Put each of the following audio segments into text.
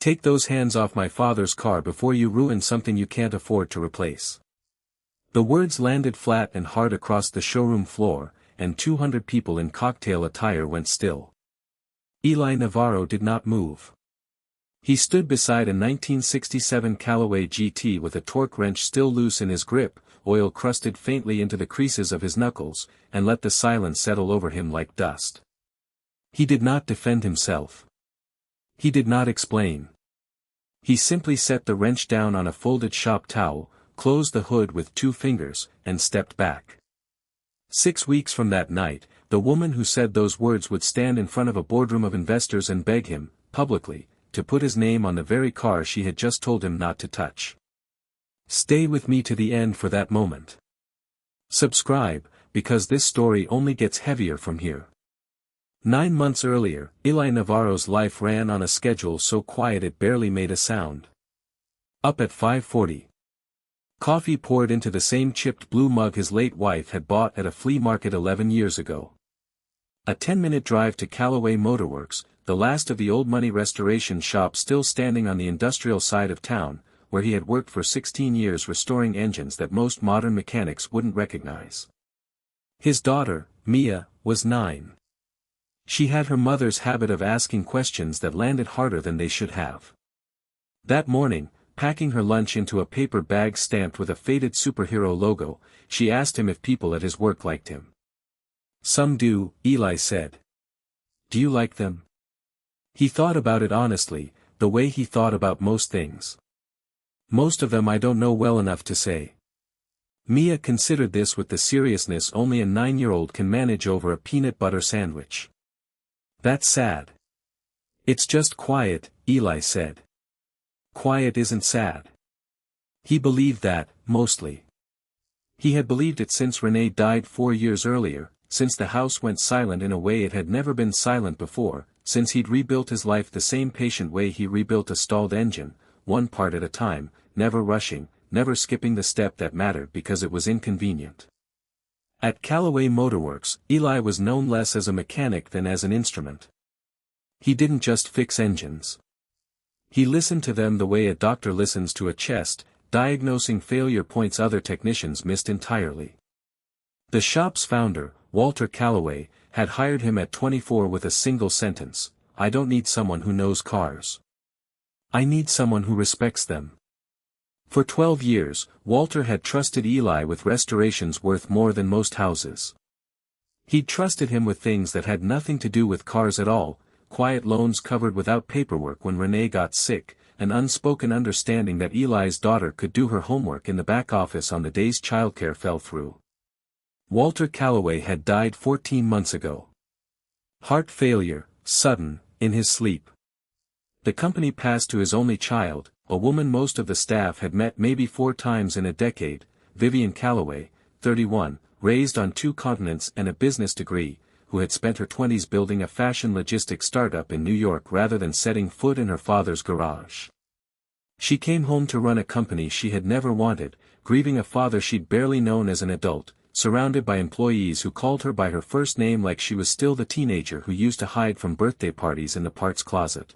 Take those hands off my father's car before you ruin something you can't afford to replace. The words landed flat and hard across the showroom floor, and 200 people in cocktail attire went still. Eli Navarro did not move. He stood beside a 1967 Callaway GT with a torque wrench still loose in his grip, oil crusted faintly into the creases of his knuckles, and let the silence settle over him like dust. He did not defend himself. He did not explain. He simply set the wrench down on a folded shop towel, closed the hood with 2 fingers, and stepped back. 6 weeks from that night, the woman who said those words would stand in front of a boardroom of investors and beg him, publicly, to put his name on the very car she had just told him not to touch. Stay with me to the end for that moment. Subscribe, because this story only gets heavier from here. 9 months earlier, Eli Navarro's life ran on a schedule so quiet it barely made a sound. Up at 5:40. Coffee poured into the same chipped blue mug his late wife had bought at a flea market 11 years ago. A 10-minute drive to Callaway Motorworks, the last of the old money restoration shops still standing on the industrial side of town, where he had worked for 16 years restoring engines that most modern mechanics wouldn't recognize. His daughter, Mia, was 9. She had her mother's habit of asking questions that landed harder than they should have. That morning, packing her lunch into a paper bag stamped with a faded superhero logo, she asked him if people at his work liked him. "Some do," Eli said. "Do you like them?" He thought about it honestly, the way he thought about most things. "Most of them I don't know well enough to say." Mia considered this with the seriousness only a 9-year-old can manage over a peanut butter sandwich. "That's sad." "It's just quiet," Eli said. "Quiet isn't sad." He believed that, mostly. He had believed it since Renee died 4 years earlier, since the house went silent in a way it had never been silent before, since he'd rebuilt his life the same patient way he rebuilt a stalled engine, one part at a time, never rushing, never skipping the step that mattered because it was inconvenient. At Callaway Motorworks, Eli was known less as a mechanic than as an instrument. He didn't just fix engines. He listened to them the way a doctor listens to a chest, diagnosing failure points other technicians missed entirely. The shop's founder, Walter Callaway, had hired him at 24 with a single sentence: "I don't need someone who knows cars. I need someone who respects them." For 12 years, Walter had trusted Eli with restorations worth more than most houses. He'd trusted him with things that had nothing to do with cars at all: quiet loans covered without paperwork when Renee got sick, an unspoken understanding that Eli's daughter could do her homework in the back office on the days childcare fell through. Walter Callaway had died 14 months ago. Heart failure, sudden, in his sleep. The company passed to his only child, a woman most of the staff had met maybe 4 times in a decade, Vivian Callaway, 31, raised on 2 continents and a business degree, who had spent her 20s building a fashion logistics startup in New York rather than setting foot in her father's garage. She came home to run a company she had never wanted, grieving a father she'd barely known as an adult, surrounded by employees who called her by her first name like she was still the teenager who used to hide from birthday parties in the parts closet.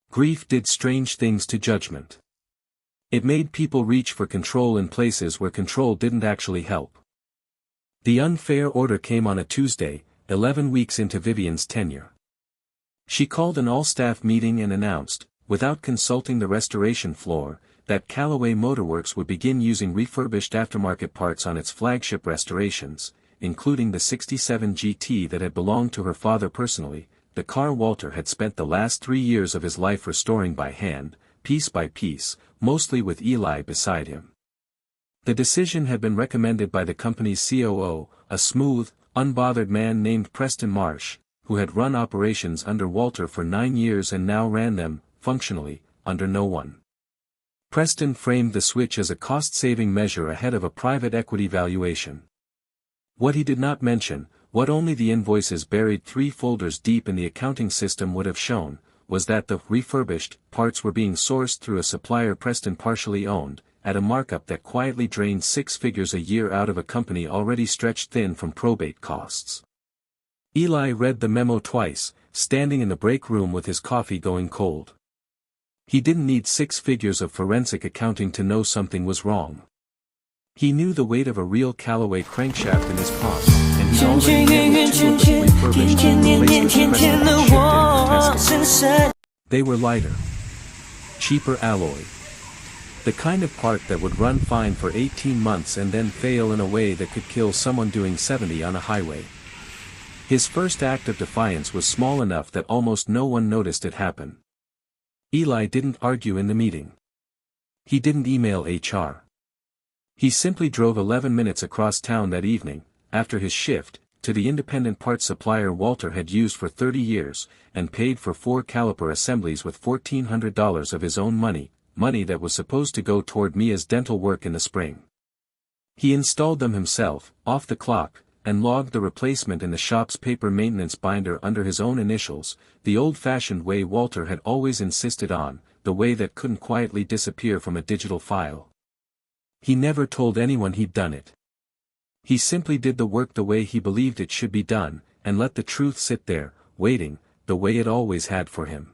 Grief did strange things to judgment. It made people reach for control in places where control didn't actually help. The unfair order came on a Tuesday, 11 weeks into Vivian's tenure. She called an all-staff meeting and announced, without consulting the restoration floor, that Callaway Motorworks would begin using refurbished aftermarket parts on its flagship restorations, including the '67 GT that had belonged to her father personally, the car Walter had spent the last 3 years of his life restoring by hand, piece by piece, mostly with Eli beside him. The decision had been recommended by the company's COO, a smooth, unbothered man named Preston Marsh, who had run operations under Walter for 9 years and now ran them, functionally, under no one. Preston framed the switch as a cost-saving measure ahead of a private equity valuation. What he did not mention, what only the invoices buried 3 folders deep in the accounting system would have shown, was that the refurbished parts were being sourced through a supplier Preston partially owned, at a markup that quietly drained 6 figures a year out of a company already stretched thin from probate costs. Eli read the memo twice, standing in the break room with his coffee going cold. He didn't need 6 figures of forensic accounting to know something was wrong. He knew the weight of a real Callaway crankshaft in his palm, and he already handled 2 of the refurbished replacements Preston had shipped in for testing. They were lighter. Cheaper alloy. The kind of part that would run fine for 18 months and then fail in a way that could kill someone doing 70 on a highway. His first act of defiance was small enough that almost no one noticed it happen. Eli didn't argue in the meeting. He didn't email HR. He simply drove 11 minutes across town that evening, after his shift, to the independent parts supplier Walter had used for 30 years, and paid for 4 caliper assemblies with $1,400 of his own money that was supposed to go toward Mia's dental work in the spring. He installed them himself, off the clock, and logged the replacement in the shop's paper maintenance binder under his own initials, the old-fashioned way Walter had always insisted on, the way that couldn't quietly disappear from a digital file. He never told anyone he'd done it. He simply did the work the way he believed it should be done, and let the truth sit there, waiting, the way it always had for him.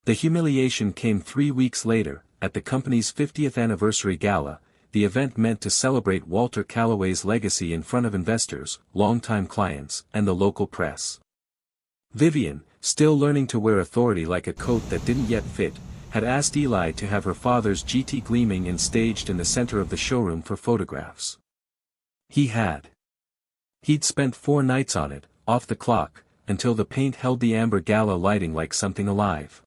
The humiliation came 3 weeks later, at the company's 50th anniversary gala, the event meant to celebrate Walter Callaway's legacy in front of investors, longtime clients, and the local press. Vivian, still learning to wear authority like a coat that didn't yet fit, had asked Eli to have her father's GT gleaming and staged in the center of the showroom for photographs. He had. He'd spent 4 nights on it, off the clock, until the paint held the amber Gala lighting like something alive.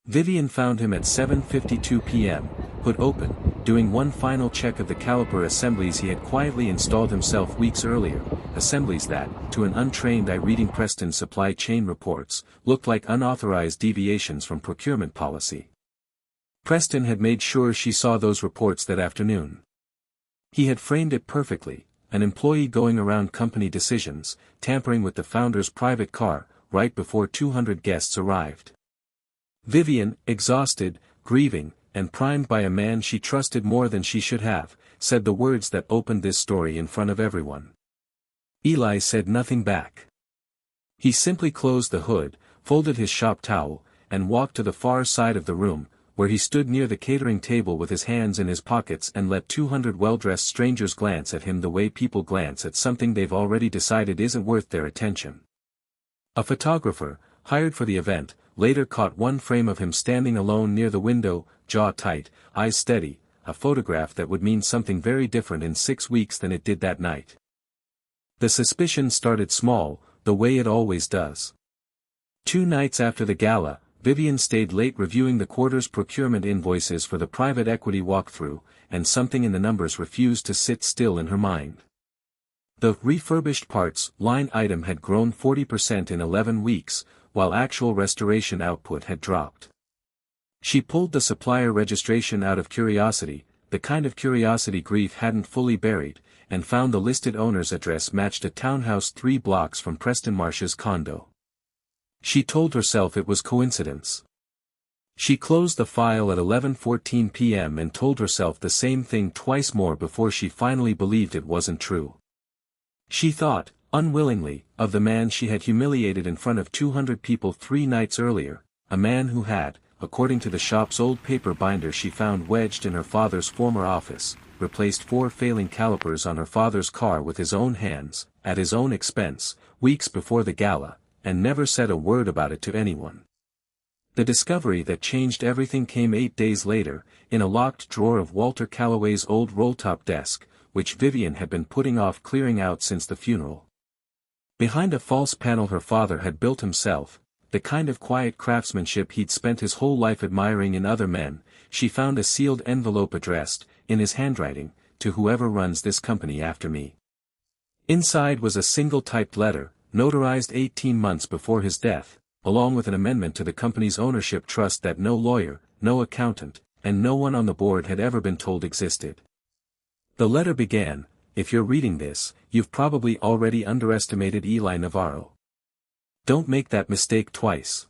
Vivian found him at 7:52 p.m., hood open, doing one final check of the caliper assemblies he had quietly installed himself weeks earlier, assemblies that, to an untrained eye reading Preston's supply chain reports, looked like unauthorized deviations from procurement policy. Preston had made sure she saw those reports that afternoon. He had framed it perfectly, an employee going around company decisions, tampering with the founder's private car, right before 200 guests arrived. Vivian, exhausted, grieving, and primed by a man she trusted more than she should have, said the words that opened this story in front of everyone. Eli said nothing back. He simply closed the hood, folded his shop towel, and walked to the far side of the room, where he stood near the catering table with his hands in his pockets and let 200 well-dressed strangers glance at him the way people glance at something they've already decided isn't worth their attention. A photographer, hired for the event, later caught one frame of him standing alone near the window, jaw tight, eyes steady, a photograph that would mean something very different in 6 weeks than it did that night. The suspicion started small, the way it always does. 2 nights after the gala, Vivian stayed late reviewing the quarter's procurement invoices for the private equity walkthrough, and something in the numbers refused to sit still in her mind. The refurbished parts line item had grown 40% in 11 weeks, while actual restoration output had dropped. She pulled the supplier registration out of curiosity, the kind of curiosity grief hadn't fully buried, and found the listed owner's address matched a townhouse 3 blocks from Preston Marsh's condo. She told herself it was coincidence. She closed the file at 11:14 p.m. and told herself the same thing twice more before she finally believed it wasn't true. She thought, unwillingly, of the man she had humiliated in front of 200 people 3 nights earlier, a man who had, according to the shop's old paper binder she found wedged in her father's former office, replaced 4 failing calipers on her father's car with his own hands, at his own expense, weeks before the gala, and never said a word about it to anyone. The discovery that changed everything came 8 days later, in a locked drawer of Walter Callaway's old roll-top desk, which Vivian had been putting off clearing out since the funeral. Behind a false panel her father had built himself, the kind of quiet craftsmanship he'd spent his whole life admiring in other men, she found a sealed envelope addressed, in his handwriting, to whoever runs this company after me. Inside was a single typed letter, notarized 18 months before his death, along with an amendment to the company's ownership trust that no lawyer, no accountant, and no one on the board had ever been told existed. The letter began, "If you're reading this, you've probably already underestimated Eli Navarro. Don't make that mistake twice."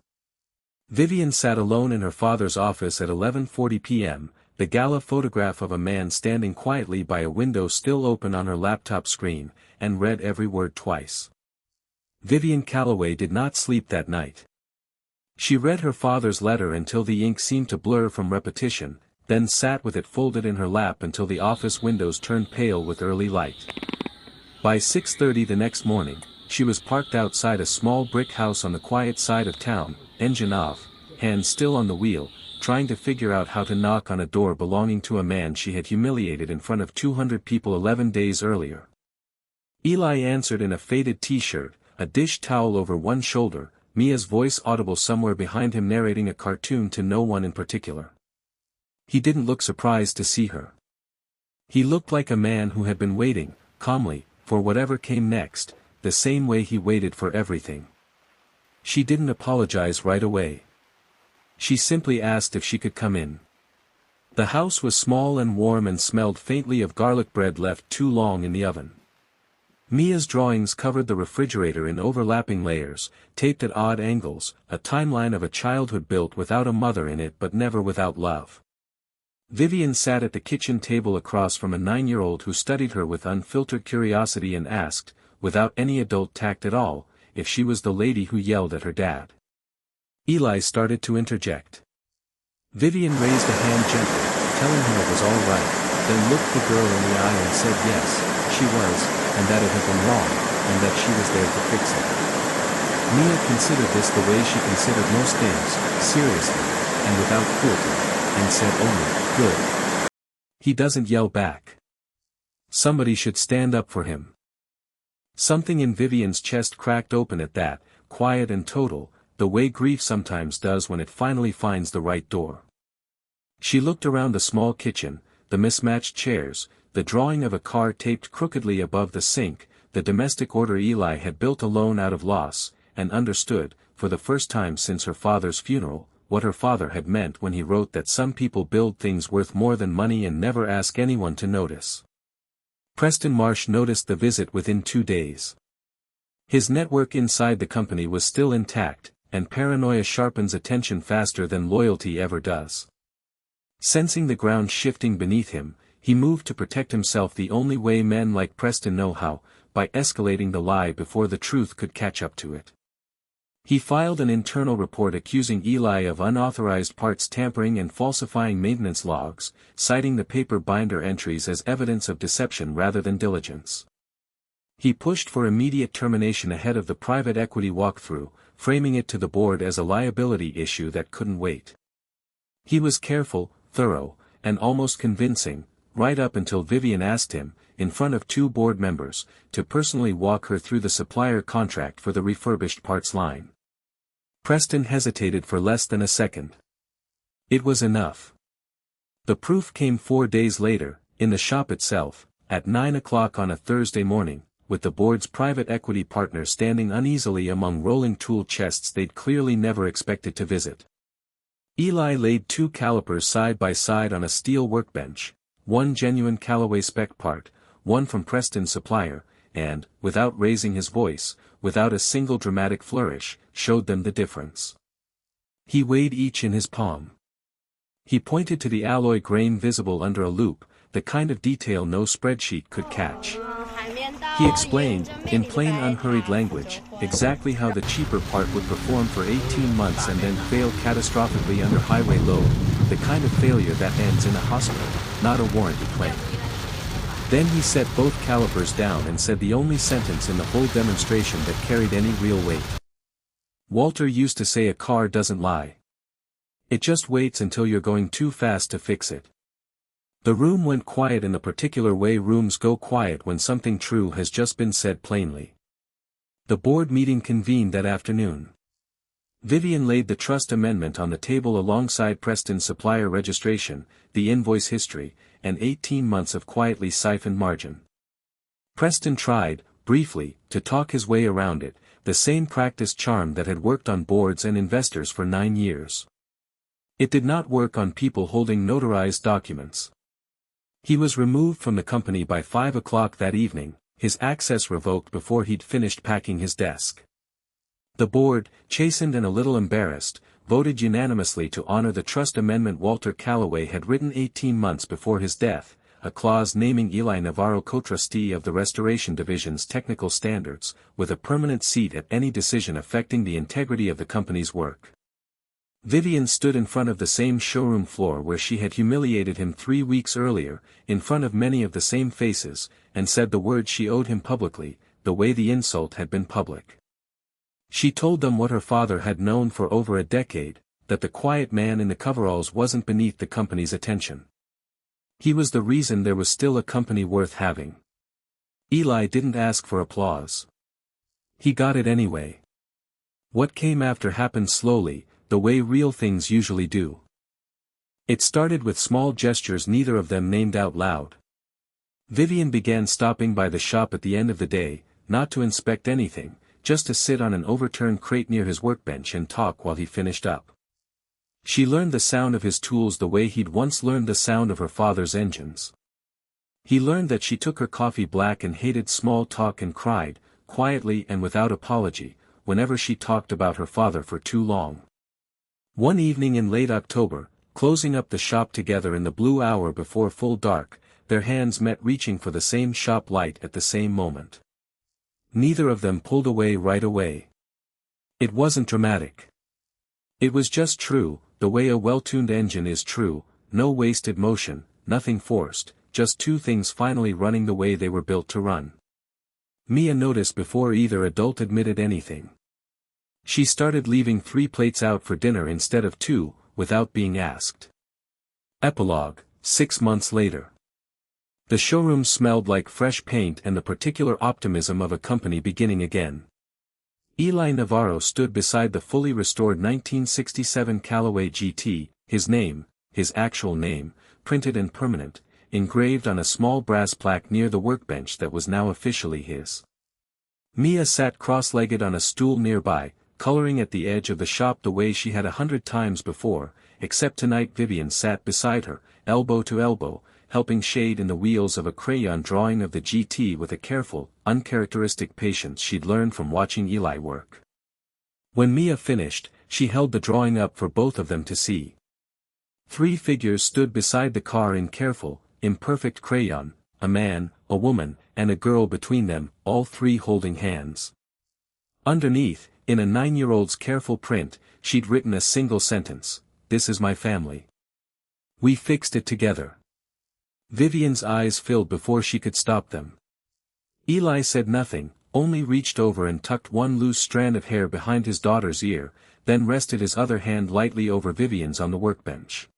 Vivian sat alone in her father's office at 11:40 p.m., the gala photograph of a man standing quietly by a window still open on her laptop screen, and read every word twice. Vivian Callaway did not sleep that night. She read her father's letter until the ink seemed to blur from repetition, then sat with it folded in her lap until the office windows turned pale with early light. By 6:30 the next morning, she was parked outside a small brick house on the quiet side of town, engine off, hands still on the wheel, trying to figure out how to knock on a door belonging to a man she had humiliated in front of 200 people 11 days earlier. Eli answered in a faded t-shirt, a dish towel over one shoulder, Mia's voice audible somewhere behind him narrating a cartoon to no one in particular. He didn't look surprised to see her. He looked like a man who had been waiting, calmly, for whatever came next, the same way he waited for everything. She didn't apologize right away. She simply asked if she could come in. The house was small and warm and smelled faintly of garlic bread left too long in the oven. Mia's drawings covered the refrigerator in overlapping layers, taped at odd angles, a timeline of a childhood built without a mother in it but never without love. Vivian sat at the kitchen table across from a 9-year-old who studied her with unfiltered curiosity and asked, without any adult tact at all, if she was the lady who yelled at her dad. Eli started to interject. Vivian raised a hand gently, telling him it was all right, then looked the girl in the eye and said yes, she was, and that it had been wrong, and that she was there to fix it. Mia considered this the way she considered most things, seriously, and without cruelty, and said only, good. He doesn't yell back. Somebody should stand up for him. Something in Vivian's chest cracked open at that, quiet and total, the way grief sometimes does when it finally finds the right door. She looked around the small kitchen, the mismatched chairs, the drawing of a car taped crookedly above the sink, the domestic order Eli had built alone out of loss, and understood, for the first time since her father's funeral, what her father had meant when he wrote that some people build things worth more than money and never ask anyone to notice. Preston Marsh noticed the visit within 2 days. His network inside the company was still intact, and paranoia sharpens attention faster than loyalty ever does. Sensing the ground shifting beneath him, he moved to protect himself the only way men like Preston know how, by escalating the lie before the truth could catch up to it. He filed an internal report accusing Eli of unauthorized parts tampering and falsifying maintenance logs, citing the paper binder entries as evidence of deception rather than diligence. He pushed for immediate termination ahead of the private equity walkthrough, framing it to the board as a liability issue that couldn't wait. He was careful, thorough, and almost convincing, right up until Vivian asked him, in front of 2 board members, to personally walk her through the supplier contract for the refurbished parts line. Preston hesitated for less than a second. It was enough. The proof came 4 days later, in the shop itself, at 9 o'clock on a Thursday morning, with the board's private equity partner standing uneasily among rolling tool chests they'd clearly never expected to visit. Eli laid 2 calipers side by side on a steel workbench, one genuine Callaway spec part, one from Preston's supplier, and, without raising his voice, without a single dramatic flourish, showed them the difference. He weighed each in his palm. He pointed to the alloy grain visible under a loupe, the kind of detail no spreadsheet could catch. He explained, in plain unhurried language, exactly how the cheaper part would perform for 18 months and then fail catastrophically under highway load, the kind of failure that ends in a hospital, not a warranty claim. Then he set both calipers down and said the only sentence in the whole demonstration that carried any real weight. Walter used to say a car doesn't lie. It just waits until you're going too fast to fix it. The room went quiet in the particular way rooms go quiet when something true has just been said plainly. The board meeting convened that afternoon. Vivian laid the trust amendment on the table alongside Preston's supplier registration, the invoice history, and 18 months of quietly siphoned margin. Preston tried, briefly, to talk his way around it, the same practiced charm that had worked on boards and investors for 9 years. It did not work on people holding notarized documents. He was removed from the company by 5 o'clock that evening, his access revoked before he'd finished packing his desk. The board, chastened and a little embarrassed, voted unanimously to honor the trust amendment Walter Callaway had written 18 months before his death, a clause naming Eli Navarro co-trustee of the Restoration Division's technical standards, with a permanent seat at any decision affecting the integrity of the company's work. Vivian stood in front of the same showroom floor where she had humiliated him 3 weeks earlier, in front of many of the same faces, and said the words she owed him publicly, the way the insult had been public. She told them what her father had known for over a decade, that the quiet man in the coveralls wasn't beneath the company's attention. He was the reason there was still a company worth having. Eli didn't ask for applause. He got it anyway. What came after happened slowly, the way real things usually do. It started with small gestures neither of them named out loud. Vivian began stopping by the shop at the end of the day, not to inspect anything, just to sit on an overturned crate near his workbench and talk while he finished up. She learned the sound of his tools the way he'd once learned the sound of her father's engines. He learned that she took her coffee black and hated small talk and cried, quietly and without apology, whenever she talked about her father for too long. One evening in late October, closing up the shop together in the blue hour before full dark, their hands met reaching for the same shop light at the same moment. Neither of them pulled away right away. It wasn't dramatic. It was just true, the way a well-tuned engine is true, no wasted motion, nothing forced, just two things finally running the way they were built to run. Mia noticed before either adult admitted anything. She started leaving 3 plates out for dinner instead of 2, without being asked. Epilogue, 6 months later. The showroom smelled like fresh paint and the particular optimism of a company beginning again. Eli Navarro stood beside the fully restored 1967 Callaway GT, his actual name, printed and permanent, engraved on a small brass plaque near the workbench that was now officially his. Mia sat cross-legged on a stool nearby, coloring at the edge of the shop the way she had 100 times before, except tonight Vivian sat beside her, elbow to elbow, helping shade in the wheels of a crayon drawing of the GT with a careful, uncharacteristic patience she'd learned from watching Eli work. When Mia finished, she held the drawing up for both of them to see. 3 figures stood beside the car in careful, imperfect crayon, a man, a woman, and a girl between them, all 3 holding hands. Underneath, in a 9-year-old's careful print, she'd written a single sentence, "This is my family. We fixed it together." Vivian's eyes filled before she could stop them. Eli said nothing, only reached over and tucked one loose strand of hair behind his daughter's ear, then rested his other hand lightly over Vivian's on the workbench.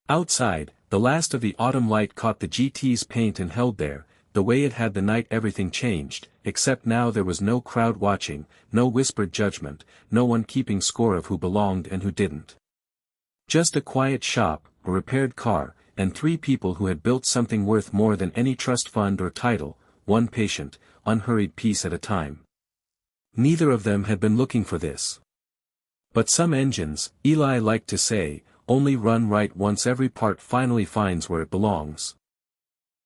Outside, the last of the autumn light caught the GT's paint and held there, the way it had the night everything changed, except now there was no crowd watching, no whispered judgment, no one keeping score of who belonged and who didn't. Just a quiet shop, a repaired car, and 3 people who had built something worth more than any trust fund or title, one patient, unhurried piece at a time. Neither of them had been looking for this. But some engines, Eli liked to say, only run right once every part finally finds where it belongs.